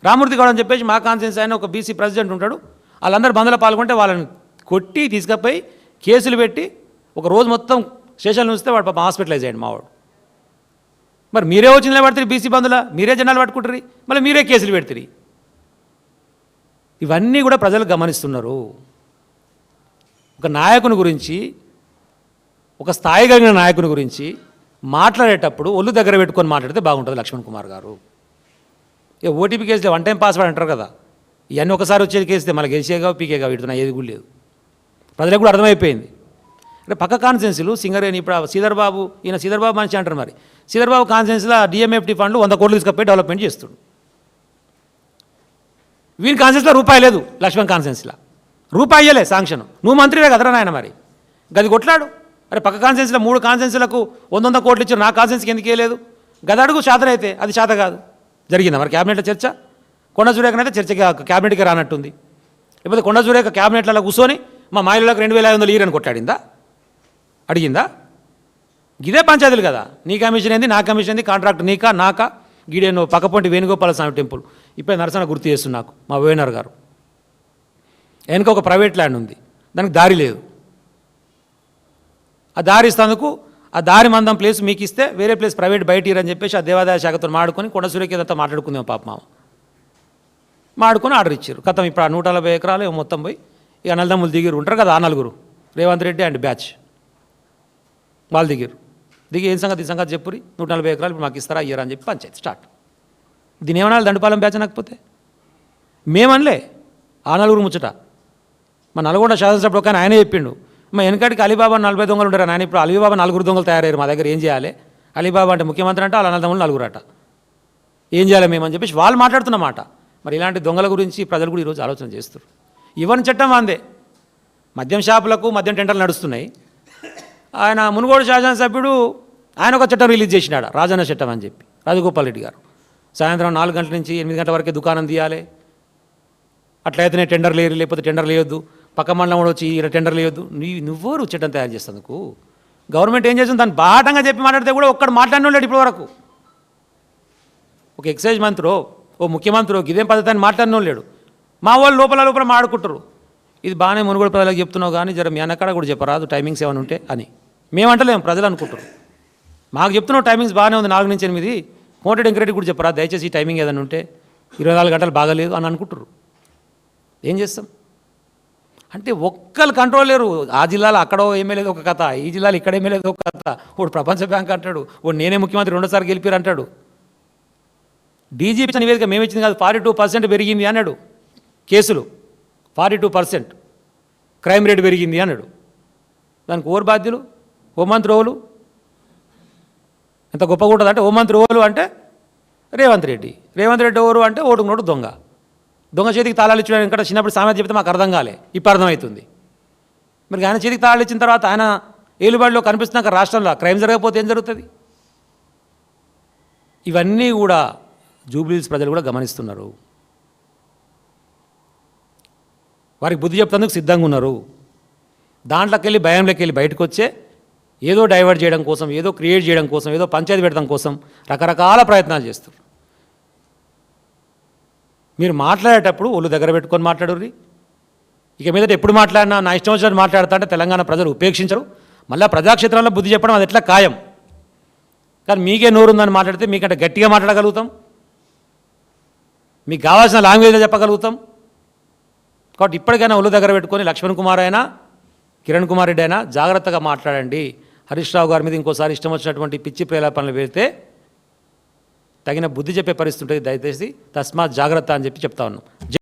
రామూర్తి గౌడ్ అని చెప్పేసి మా కాన్ఫరెన్స్ ఆయన ఒక బీసీ ప్రెసిడెంట్ ఉంటాడు, వాళ్ళందరూ బంద్లో పాల్గొంటే వాళ్ళని కొట్టి తీసుకుపోయి కేసులు పెట్టి ఒక రోజు మొత్తం స్టేషన్లో ఉంచితే వాడు పాపం హాస్పిటలైజ్ అయ్యాడు మావాడు. మరి మీరే వచ్చి నిలబడతారు బీసీ బంధులా, మీరే జనాలు పట్టుకుంటారు, మళ్ళీ మీరే కేసులు పెడతారు. ఇవన్నీ కూడా ప్రజలు గమనిస్తున్నారు. ఒక నాయకుని గురించి, ఒక స్థాయి కలిగిన నాయకుని గురించి మాట్లాడేటప్పుడు ఒళ్ళు దగ్గర పెట్టుకొని మాట్లాడితే బాగుంటుంది లక్ష్మణ్ కుమార్ గారు. ఇక ఓటీపీ కేసులో వన్ టైం పాస్వర్డ్ అంటారు కదా, ఇవన్నీ ఒకసారి వచ్చేది కేస్తే మళ్ళీ గెలిచేగా పీకేగా వీడుతున్నా ఏది కూడా లేదు. ప్రజలకు కూడా అర్థమైపోయింది. అంటే పక్క కాన్స్టిట్యున్సీలు సింగరేణి, ఇప్పుడు శ్రీధర్ బాబు, ఈయన శ్రీధర్ బాబు మనిషి అంటారు. మరి శ్రీధర్ బాబు కాన్స్టిట్యున్సీలో డిఎంఎఫ్టీ ఫండ్లు 100 కోట్లు తీసుకపోయి డెవలప్మెంట్ చేస్తాడు. వీని కాన్స్టిట్యున్సీలో రూపాయి లేదు, లక్ష్మణ్ కాన్స్టిట్యున్సీలో రూపాయి ఇయ్యలే శాంక్షన్. నువ్వు మంత్రివే కదరా నాయన, మరి గది కొట్లాడు. అరే పక్క కాన్స్టిట్యున్సీలో 3 కాన్స్టిట్యున్సీలకు 100 కోట్లు ఇచ్చారు, నా కాన్స్టిట్యున్సీకి ఎందుకు ఇవ్వలేదు? గది అడుగు. శాతం అయితే అది శాత కాదు. జరిగిందా మరి క్యాబినెట్లో చర్చ? కొండ సురేఖనైతే చర్చకి క్యాబినెట్కి రానట్టుంది. లేకపోతే కొండ సురేఖ క్యాబినెట్లలో కూర్చొని మా మహిళలకు 2500 ఇయరని కొట్టాడిందా, అడిగిందా? గిదే పంచాయతీలు కదా. నీ కమిషన్ ఏంది, నా కమిషన్ ఏంది, కాంట్రాక్ట్ నీకా నాకా? గీడేను పక్కపొంటి వేణుగోపాల స్వామి టెంపుల్ ఇప్పుడు నరసన గుర్తు చేస్తుంది నాకు మా వేణర్ గారు. వెనుక ఒక ప్రైవేట్ ల్యాండ్ ఉంది, దానికి దారి లేదు. ఆ దారి ఇస్తేందుకు ఆ దారి మందం ప్లేస్ మీకు ఇస్తే వేరే ప్లేస్ ప్రైవేట్ బయట ఇరని చెప్పేసి ఆ దేవాదాయ శాఖతో మాడుకొని కొండ సూర్యకేదంతా మాట్లాడుకుందాం పాప మాడుకొని ఆర్డర్ ఇచ్చారు. కథం ఇప్పుడు ఆ 140 ఎకరాలు మొత్తం పోయి ఇక నల్లదమ్ములు దిగిరు ఉంటారు కదా, ఆ నలుగురు రేవంత్ రెడ్డి అండ్ బ్యాచ్ వాళ్ళు దిగిరు. దిగి ఏం సంగతి ఈ సంగతి చెప్పురి, 140 ఎకరాలు ఇప్పుడు మాకు ఇస్తారా ఇయ్యరా అని చెప్పి పంచాయతీ స్టార్ట్. దీని ఏమన్నా దండుపాలెం బ్యాచ్ అనకపోతే మేమనలే, ఆ నలుగురు ముచ్చట. మా నల్గొండ శాసనసభ్యుడు కానీ ఆయనే చెప్పిండు, మా వెనకటికి అలీబాబా 40 దొంగలు ఉంటారు ఆయన, ఇప్పుడు అలీబాబా 4 దొంగలు తయారయ్యారు మా దగ్గర, ఏం చేయాలి? అలీబాబా అంటే ముఖ్యమంత్రి అంటే వాళ్ళ అన్నదమ్ములు 4 అట, ఏం చేయాలి మేమని చెప్పేసి వాళ్ళు మాట్లాడుతున్నమాట. మరి ఇలాంటి దొంగల గురించి ప్రజలు కూడా ఈరోజు ఆలోచన చేస్తారు. ఇవన్నీ చట్టం అందే, మద్యం షాపులకు మద్యం టెండర్లు నడుస్తున్నాయి. ఆయన మునుగోడు శాసనసభ్యుడు ఆయన ఒక చట్టం రిలీజ్ చేసినాడు, రాజన్న చట్టం అని చెప్పి, రాజగోపాల్ రెడ్డి గారు. సాయంత్రం 4 గంటల నుంచి 8 గంటల వరకే దుకాణం తీయాలి, అట్లయితేనే టెండర్ లేరు, లేకపోతే టెండర్ లేవద్దు, పక్క మండలం కూడా వచ్చి టెండర్ లేవద్దు. నువ్వెవరు చట్టం తయారు చేసేందుకు? గవర్నమెంట్ ఏం చేస్తుంది? దాన్ని బాటంగా చెప్పి మాట్లాడితే కూడా ఒక్కడు మాట్లాడిన లేడు ఇప్పటి వరకు. ఒక ఎక్సైజ్ మంత్రో ఓ ముఖ్యమంత్రో ఇదేం పద్ధతి అని మాట్లాడిన లేడు. మా వాళ్ళు లోపల మాడుకుంటారు. ఇది బాగానే మునుగోడు ప్రజలకు చెప్తున్నావు కానీ జర మీ అన్నకాడ కూడా చెప్పరాదు టైమింగ్స్ ఏమైనా ఉంటే అని. మేమంటలేము, ప్రజలు అనుకుంటారు. మాకు చెప్తున్నావు టైమింగ్స్ బాగానే ఉంది 4 నుంచి 8, కోటెడ్ ఎంకరెడ్డి కూడా చెప్పరా దయచేసి ఈ టైమింగ్ ఏదైనా ఉంటే, 24 గంటలు బాగాలేదు అని అనుకుంటారు. ఏం చేస్తాం అంటే ఒక్కరు కంట్రోల్ లేరు. ఆ జిల్లాలో అక్కడో ఎమ్మెల్యేది ఒక కథ, ఈ జిల్లాలో ఇక్కడ ఎమ్మెల్యేది ఒక కథ. వాడు ప్రపంచ బ్యాంక్ అంటాడు, వాడు నేనే ముఖ్యమంత్రి 2సారి గెలిపారు అంటాడు. డీజీపీ నివేదిక మేము ఇచ్చింది కాదు, 42% పెరిగింది అన్నాడు కేసులు, 42% క్రైమ్ రేట్ పెరిగింది అన్నాడు. దానికి ఓరు బాధ్యులు? హోంమంత్రి ఓలు. ఎంత గొప్పగా ఉంటుంది అంటే హోంమంత్రి ఓలు అంటే రేవంత్ రెడ్డి ఓరు అంటే ఓటుకు నోటు దొంగ. దొంగ చేతికి తాళాలు ఇచ్చిన ఇక్కడ చిన్నప్పుడు సామెత చెప్తే మాకు అర్థం కాలే, ఇప్పుడు అర్థమవుతుంది. మరి ఆయన చేతికి తాళాలు ఇచ్చిన తర్వాత ఆయన ఏలుబడిలో కనిపిస్తున్నాక రాష్ట్రంలో క్రైమ్ జరగకపోతే ఏం జరుగుతుంది? ఇవన్నీ కూడా జూబ్లీహిల్స్ ప్రజలు కూడా గమనిస్తున్నారు. వారికి బుద్ధి చెప్తానికి సిద్ధంగా ఉన్నారు. దాంట్లోకి వెళ్ళి భయంలోకి వెళ్ళి బయటకు వచ్చే ఏదో డైవర్ట్ చేయడం కోసం, ఏదో క్రియేట్ చేయడం కోసం, ఏదో పంచాయతీ పెట్టడం కోసం రకరకాల ప్రయత్నాలు చేస్తారు. మీరు మాట్లాడేటప్పుడు ఒళ్ళు దగ్గర పెట్టుకొని మాట్లాడుర్రి. ఇక మీదట ఎప్పుడు మాట్లాడినా నా ఇష్టం వచ్చినట్టు మాట్లాడతా అంటే తెలంగాణ ప్రజలు ఉపేక్షించరు. మళ్ళీ ప్రజాక్షేత్రంలో బుద్ధి చెప్పడం అది ఎట్లా ఖాయం. కానీ మీకే నోరుందని మాట్లాడితే మీకంటే గట్టిగా మాట్లాడగలుగుతాం, మీకు కావాల్సిన లాంగ్వేజ్లో చెప్పగలుగుతాం. కాబట్టి ఇప్పటికైనా ఒళ్ళు దగ్గర పెట్టుకొని లక్ష్మణ్ కుమార్ అయినా కిరణ్ కుమార్ రెడ్డి అయినా జాగ్రత్తగా మాట్లాడండి. హరీష్ రావు గారి మీద ఇంకోసారి ఇష్టం వచ్చినటువంటి పిచ్చి ప్రేలాపనలు పెడితే తగిన బుద్ధి చెప్పే పరిస్థితి ఉంటుంది. దయచేసి తస్మాత్ జాగ్రత్త అని చెప్పి చెప్తా ఉన్నాం.